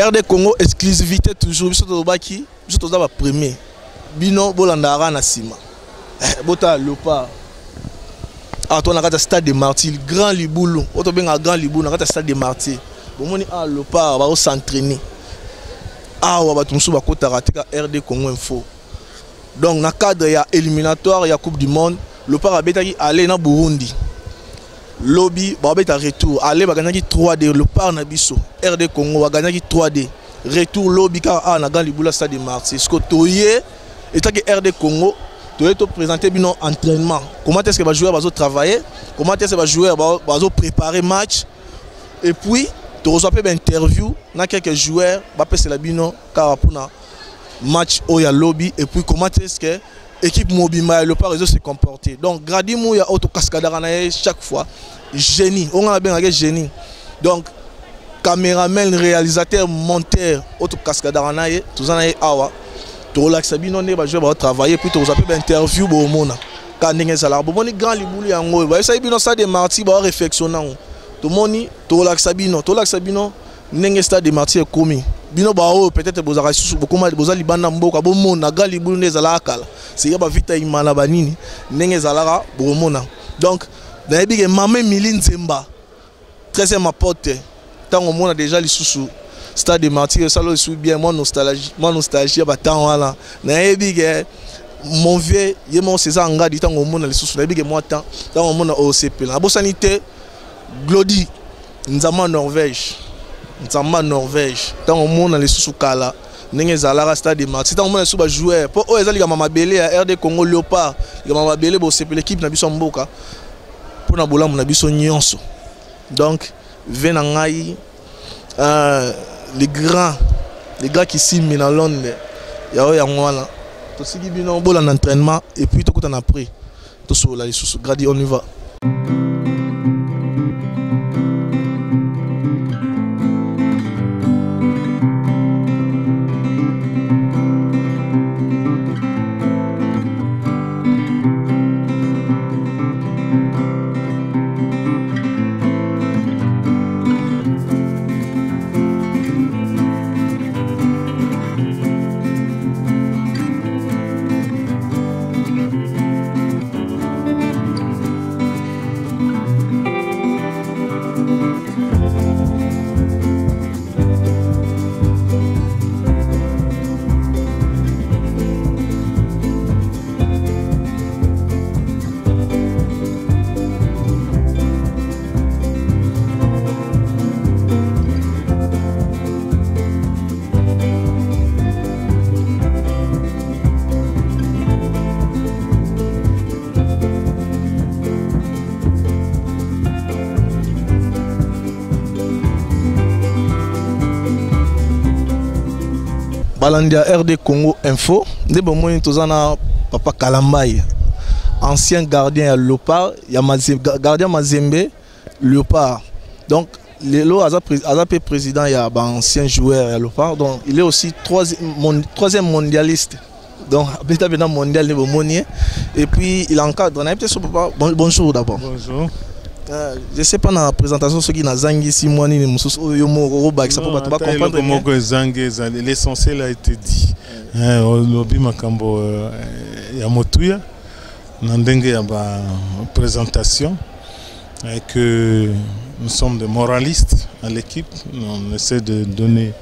RD Congo exclusivité toujours biso to baki biso to za premier bino bolandara na sima bota Léopard a to na kata stade des Martyrs grand Libulu oto benga grand Libulu na kata stade des Martyrs bomoni a Léopard ba s'entraîner awa ba tumsu ba kota ratika RD Congo info donc na cadre ya éliminatoire ya Coupe du Monde Léopard abetaki aller na Burundi lobby ba beta retour aller ba ganaki 3D Léopard na biso RD Congo ba ganaki 3D retour lobby ka a na grand Libulu stade des Martyrs ce que toyé etaki RD Congo tu te présenter bino entraînement. Comment est-ce que les joueurs vont travailler? Comment est-ce que les joueurs vont préparer match? Et puis, tu reçois une interview dans quelques joueurs, c'est la bino car pour match au ya lobby et puis comment est-ce que l'équipe Mobima le pas réseau se comporter. Donc Gradimou ya auto cascadara chaque fois génie. On a bien un génie. Donc caméraman, réalisateur, monteur, auto cascadara tout ça awa. Tu relaxes bien, on va travailler, puis tu vas faire une interview pour mona. Quand tu es là, tu grand libuli en haut. Ça bien ça des martyrs, va réflexionner. Tu moni, tu relaxes bien, n'engage stade des martyrs commis. Bino ba o peut-être bozara susu bokoma bozali banda mboka bo mona grand libuli nezala kala. C'est ya ba vita imana banini, n'engage zalara bo mona. Donc, dans les big mamé Miline Zemba. 13e apporte. Tant on a déjà les sous Stade des Martyrs, ça le suit bien, moi nostalgie, voilà. Mon vieux, il m'a César Angadi, tant au monde, les sous moi tant au monde au CP. La sanité, Glody, Nzama Norvège, tant au monde, les sous Kala, Nengue Zalara, Stade des Martyrs, tant au monde, les joueurs. Pour eux, ils ont Mama Belé à RD Congo Léopard, Mama Belé au CP, l'équipe n'a pas Mboka. Pour Naboula, on a vu son nyonso. Donc, Venangaï. Les gars qui signent dans Londres, il y a un tout ce qui est bien en entraînement et puis tout en après. Tout ça là, on y va. Balandia RD Congo Info, de bon moyen tozana Papa Kalambaye, ancien gardien à Léopard, il y a gardien Mazembe, Léopard. Donc Lelo Azapé président, il y a un ancien joueur à Léopard, donc il est aussi troisième mondialiste. Donc il mondial de Monier et puis il encadre. Bonjour d'abord. Bonjour. Je ne sais pas dans la présentation ce qui n'a zangi si moi ni ça peut pas comprendre. L'essentiel a été dit. Lobby makambo ya motuya nandenge ya ba présentation et que nous sommes des moralistes à l'équipe. On essaie de donner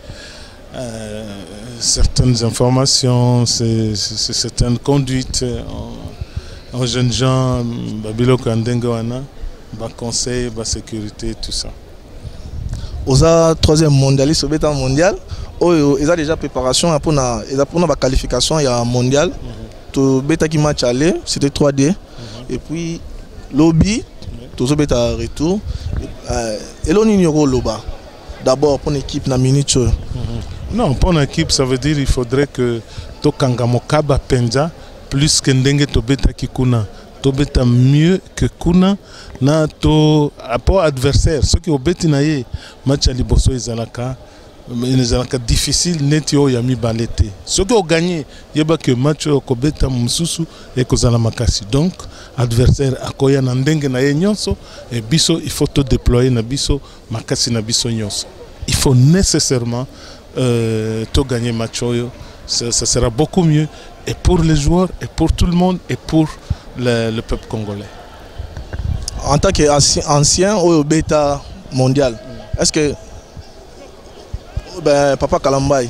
certaines informations, certaines conduites aux jeunes gens, babilo kandenge wana. Conseil, sécurité, tout ça. Aux troisième mondialiste, au mondial, ils ont déjà préparation pour la qualification il y a mondial. Tout bêta qui match aller, c'était 3D. Et puis lobby, tout ça bêta retour. Et l'on ignore loba. D'abord pour l'équipe na minute. Non, pour l'équipe, ça veut dire qu'il faudrait que to kangamokaba penja plus que ndenge to bêta qui kuna. Tobeta mieux que kuna na to rapport adversaire ceux qui obeti na ye match à liboso ezalaka difficile neti o yami balete ceux qui ont gagné yeba que match ko beta mususu et kozala makasi donc adversaire akoya na ndenge na ye nyonso et biso il faut to déployer na biso makasi na biso nyonso il faut nécessairement to gagner match ça sera beaucoup mieux et pour les joueurs et pour tout le monde et pour le peuple congolais. En tant qu'ancien au bêta mondial, est-ce que Papa Kalambay,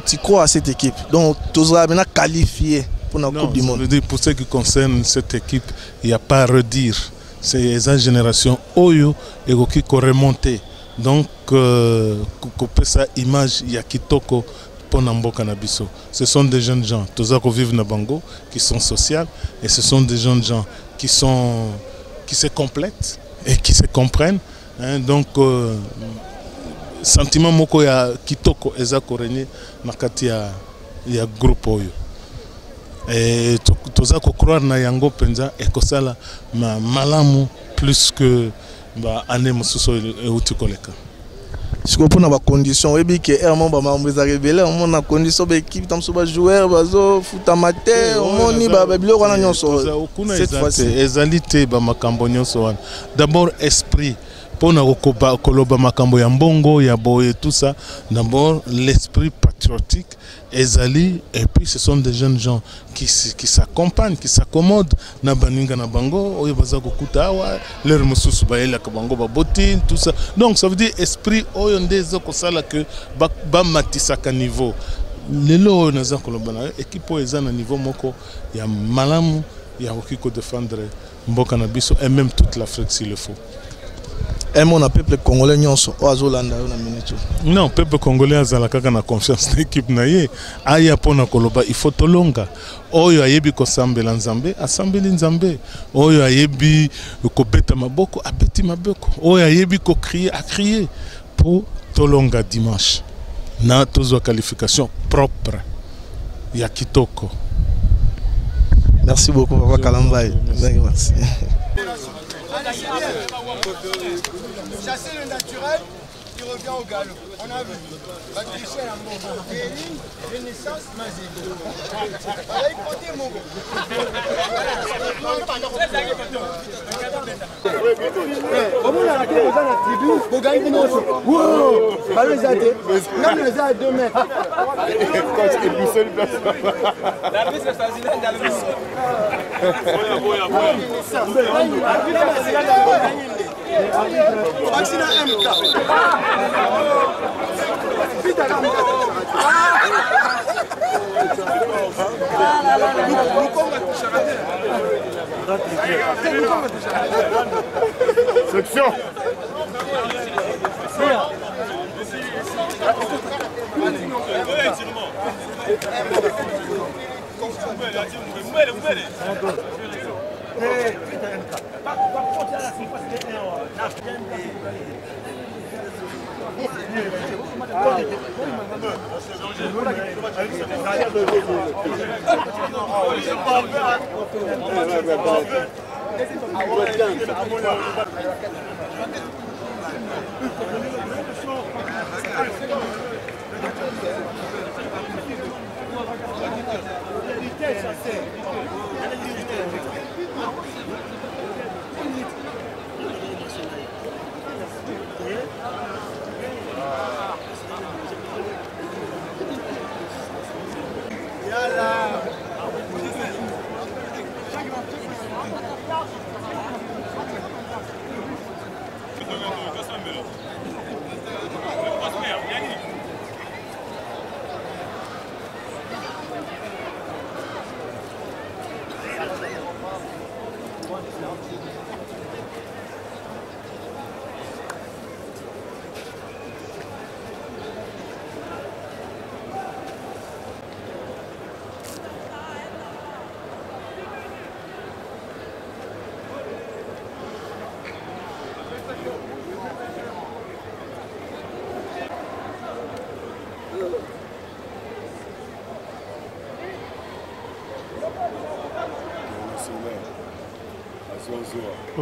tu crois à cette équipe? Donc tu seras maintenant qualifié pour la Coupe du Monde. Pour ce qui concerne cette équipe, il n'y a pas à redire. C'est la génération Oyo et qui remonté. Donc, ça image, il y a Kitoko pour Namboka Nabiso. Ce sont des jeunes gens, tous ceux qui vivent dans Bango, qui sont sociaux, et ce sont des jeunes gens qui se complètent et qui se comprennent. Hein, donc, sentiment moko ya Kitoko eza korenye nakati ya groupe Oyo. Et tous ceux qui croient na yango penza et que ça malamu plus que année mosusu euti koleka. Je comprends les conditions. Et bien que Herman ba mambreza révélé, on na condition ba équipe tam so ba joueur bazo foot amateur, on ni ba biloko na nyonso. Cette fois-ci ezalité ba makambo nyonso. D'abord esprit pour na koloba makambo ya mbongo ya boye tout ça. D'abord l'esprit patriotique ezali et puis ce sont des jeunes gens qui s'accompagnent, qui s'accommodent na baninga na bango oyo baza kokuta awa leur mususu baela ka bango ba botine tout ça. Donc ça veut dire esprit oyo ndezo ko sala que ba matisaka niveau lelo oyo naza koloba na équipe oyo eza na niveau moko ya malamu ya okiko défendre mboka na biso et même toute l'Afrique s'il le faut. Et mon peuple congolais nyonso ozolanda na minute. Non, peuple congolais azala kaka na confiance na équipe na ye. Aya pona koloba il faut tolonga. Oyo ayebi ko sambela nzambe, asambeli nzambe. Oyo ayebi ko beta maboko, abeti maboko. Oyo ayebi ko crier, a crier pour tolonga dimanche. Na tozo qualification propre. Ya kitoko. Merci beaucoup Papa Kalambay. Merci. Chasser le naturel, il revient au galop. On a vu. Patricia Lambo. Kéline, Renaissance, Mazégo. Allez, comptez mon gars. Comment on a raté dans la tribu? Vous gagnez nos choses. Wow! Ballon les a été. Même les a à 2 mètres. Quand tu es poussé le placement. La vis, c'est ça, c'est la vis. Vaccine MK. Section.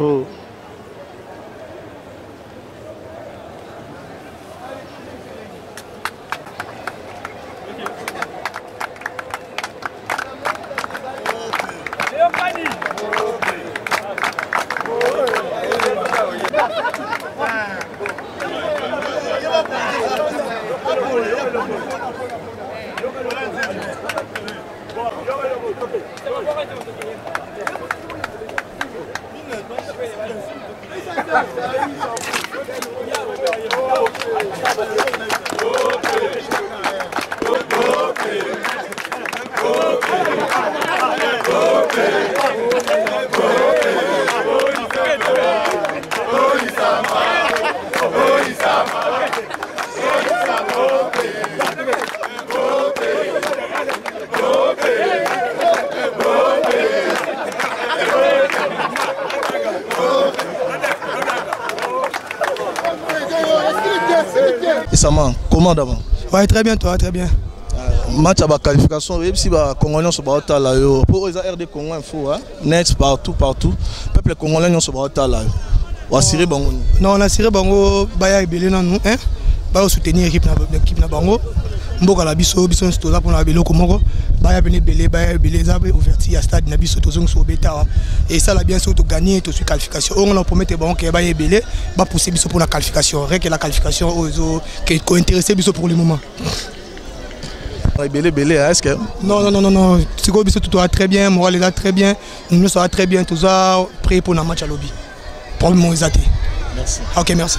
Oh. Et ça m'a comment d'abord? Ouais, très bien, toi, très bien. Match à la qualification, même si les Congolais sont pas là, pour les RD Congo info, net partout, peuple congolais sont pas là. On a tiré Bango. Non, on a tiré Bango, Baya et Belé, non, nous, hein? Baya soutenir l'équipe na Bango. Mboka la biso c'est là pour la Belé Komoko. Baya Belé, ça a ouverture à stade na biso to zong so beta. Et ça la bien sûr to gagner to sur qualification. On a prometté Bango que Baya Belé va pousser biso pour la qualification. Rien que la qualification qui intéressé biso pour le moment. Belé, est-ce que non. C'est quoi biso tout va très bien, moral est là très bien. Nous sera très bien, tout ça prêt pour le match à lobby. Pour le moment, merci. Ok, merci.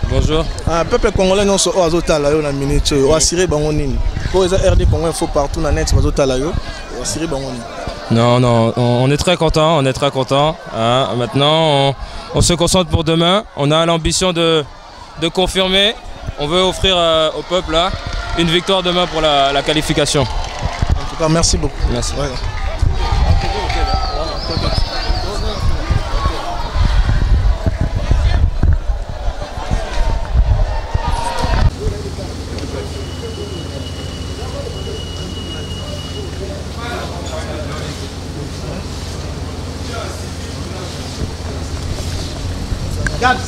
Bonjour. Peuple congolais non so azota la yo na minute o assuré bango nini. Pour les RD Congo info partout na net azota la yo o assuré bango nini. Non, on est très content, Maintenant, on se concentre pour demain. On a l'ambition de confirmer. On veut offrir au peuple là une victoire demain pour la qualification. En tout cas, merci beaucoup. Merci. Ouais. Gabs.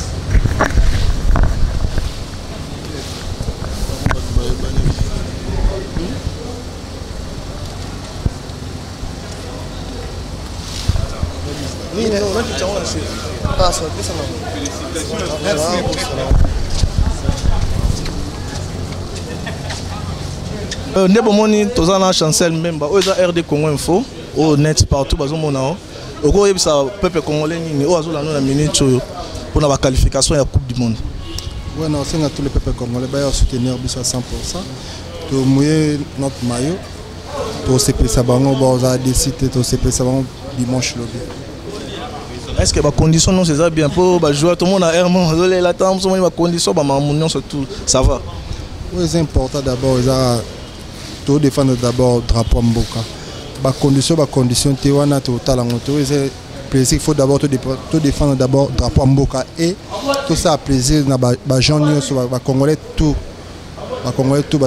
Nebomoni tozana Chancel Memba oza RD Congo info au net partout bazomona oko yebisa peuple congolais nini o azola na minute pour la qualification de la Coupe du Monde. Oui, non, c'est tous les peuples congolais qui soutenir à 100%. Pour mouiller notre maillot, pour se passer à décider de se passer dimanche lobby. Est-ce que les conditions sont bien pour jouer? Tout le monde a aimé, les conditions, ça va? Oui, c'est important d'abord, de défendre d'abord le drapeau Mboka. Les conditions, il faut d'abord te défendre d'abord le drapeau Mboka et tout ça a plaisir dans les gens Congolais tout dans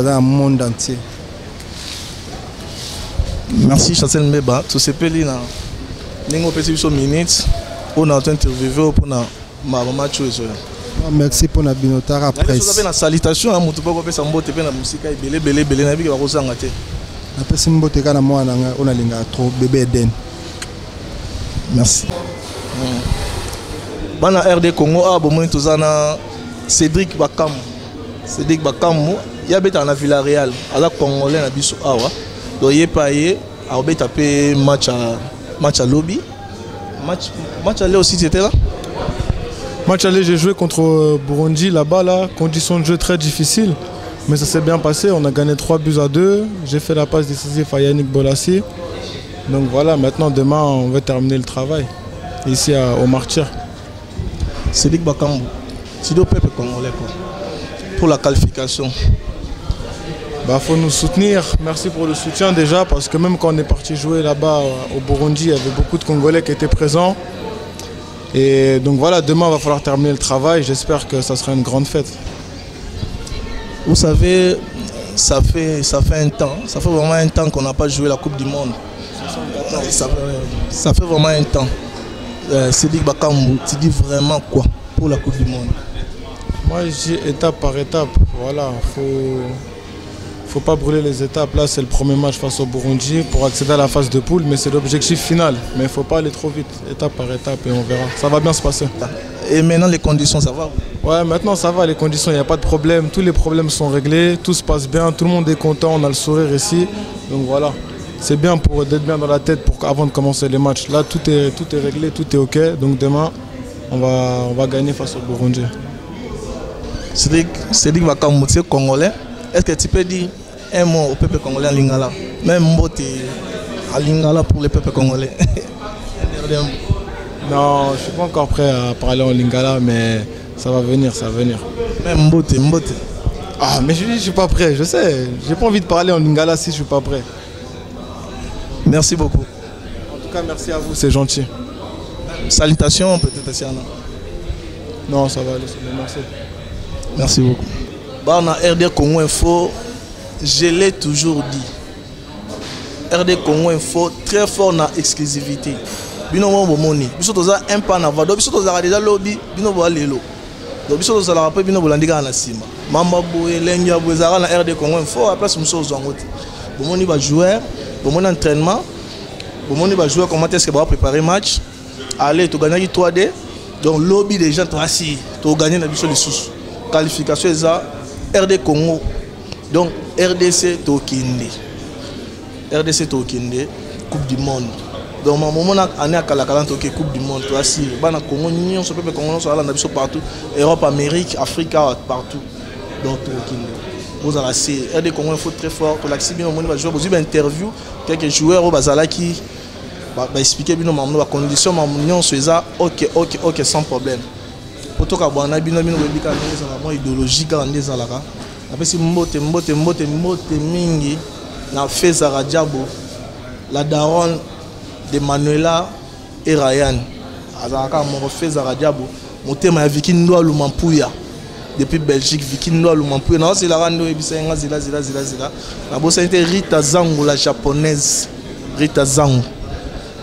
le monde entier. Merci Chancel Mbeba, tout ce pays là. Nous avons minutes pour notre interview pour notre match. Merci pour notre binotara presse. Vous avez une salutation à Moutouba qui fait mbote pe na musique belé na biki ba kozanga te. Na pesi mbote kana mwana nga ona linga trop bébé Eden. Merci. Bana RD Congo a bomoni tozana Cédric Bakam. Cédric Bakam ya beta na Villarreal, ala congolais na biso awa. Do ye paye a beta pe match à lobby. Match aller aussi c'était là. Match aller, j'ai joué contre Burundi là-bas, conditions de jeu très difficiles, mais ça s'est bien passé, on a gagné 3-2. J'ai fait la passe décisive à Yannick Bolassi. Donc voilà, maintenant demain on va terminer le travail ici au Martyr. Cédric Bakambu, c'est le peuple congolais pour la qualification. Faut nous soutenir, merci pour le soutien déjà, parce que même quand on est parti jouer là-bas au Burundi, il y avait beaucoup de Congolais qui étaient présents. Et donc voilà, demain il va falloir terminer le travail, j'espère que ça sera une grande fête. Vous savez, ça fait vraiment un temps qu'on n'a pas joué la Coupe du Monde. Ça fait vraiment un temps. Cédric Bakambu, tu dis vraiment quoi pour la Coupe du Monde? Moi je dis étape par étape, voilà, faut pas brûler les étapes. Là c'est le premier match face au Burundi pour accéder à la phase de poule, mais c'est l'objectif final. Mais il ne faut pas aller trop vite, étape par étape et on verra. Ça va bien se passer. Et maintenant les conditions, ça va? Ouais, maintenant ça va, les conditions, il n'y a pas de problème. Tous les problèmes sont réglés, tout se passe bien, tout le monde est content, on a le sourire ici. Donc voilà, c'est bien d'être bien dans la tête avant de commencer les matchs. Là tout est réglé, tout est ok. Donc demain, on va gagner face au Burundi. Cédric Makamouti, congolais. Est-ce que tu peux dire un mot au peuple congolais en lingala? Même mot en lingala pour le peuple congolais. Non, je ne suis pas encore prêt à parler en lingala, mais ça va venir, ça va venir. Même mbote. Ah, mais je ne suis pas prêt, je sais. J'ai pas envie de parler en lingala si je ne suis pas prêt. Merci beaucoup. En tout cas, merci à vous, c'est gentil. Salutations peut-être, Siana. Non, ça va aller, c'est bon, merci. Merci beaucoup. Bah, on a RD Congo Info, je l'ai toujours dit. RD Congo Info, très fort dans l'exclusivité. Bino mo moni. Biso toza un pan avant. Donc biso toza déjà lobby, bino bo lelo. Donc biso toza la rappel bino bolandika na sima. Mamba boye lengia bozara na RD Congo Info après ce muso zongote. Bomoni ba joueur, bomoni entraînement. Bomoni ba joueur comment est-ce que va préparer match. Allez, tu gagner 3D. Donc lobby des gens assis, tu gagner na biso les sous. Qualification ça RD Congo. Donc RDC Tokinde. RDC Tokinde, Coupe du monde. Donc mon moment année à Kalakalan Toké Coupe du monde, toi si bana Congo Union, ce peuple congolais sur la nation partout, Europe, Amérique, Afrique, partout. Donc Tokinde. Vous allez c'est RD Congo il faut très fort. Pour l'accès bien au monde va jouer, vous avez interview quelques joueurs au bazala qui va expliquer bien nos conditions, mon union sur ça, OK sans problème. Pour tout cas bon na bino bino bebika ndeza la bon idéologique ndeza la ka. Après si mbote mingi na Fezara Diabo la daronne de Manuela et Ryan. Azaka mon Fezara Diabo motema ya Vicky Ndo Lumampuya depuis Belgique Vicky Ndo Lumampuya na c'est la rando ebisa nga zila na bossa était Rita Zangu la japonaise Rita Zangu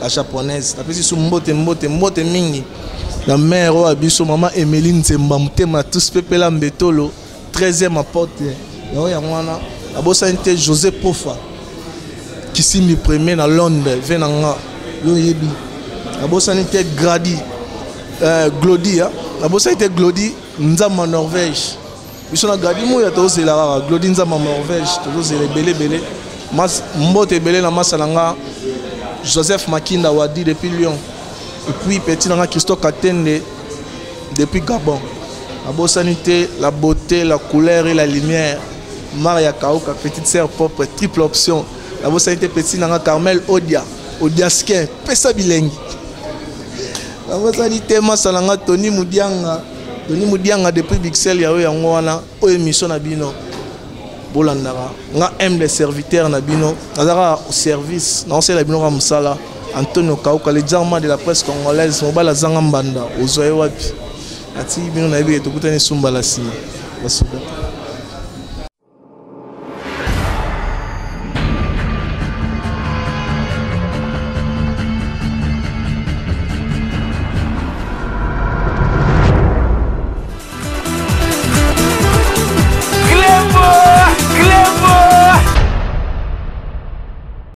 la japonaise. Après si mbote mingi la mère wa biso maman Emeline Nzemba motema tous pepela mbetolo 13e apporte yo ya mwana la bossa était José Pofa qui signe premier dans Londres venanga yo yebi la bossa était Grady Glody la bossa était Glody nzama Norvège biso na Grady mo ya to zela Glody nzama Norvège to zela belé mas mbote belé na masalanga Joseph Makinda Wadi depuis Lyon. Et puis petit dans Christophe Katende depuis Gabon. La bosanité, la beauté, la couleur et la lumière. Maria Kaouka, petite sœur propre, triple option. La bosanité petit dans Carmel Odia, Odiaskin, Pesa Bilengi. La bosanité Masalanga Tony Moudianga depuis Bixel Yawe Yangoana, au émission Nabino. Bolandara, nga aime les serviteurs Nabino, nazara au service, non c'est la bino Ramsala. Antonio Kauka, les diamants de la presse congolaise, Mobala Zangambanda, Ozoe Wapi. Ati bino na yebi etokutani sumba la sima.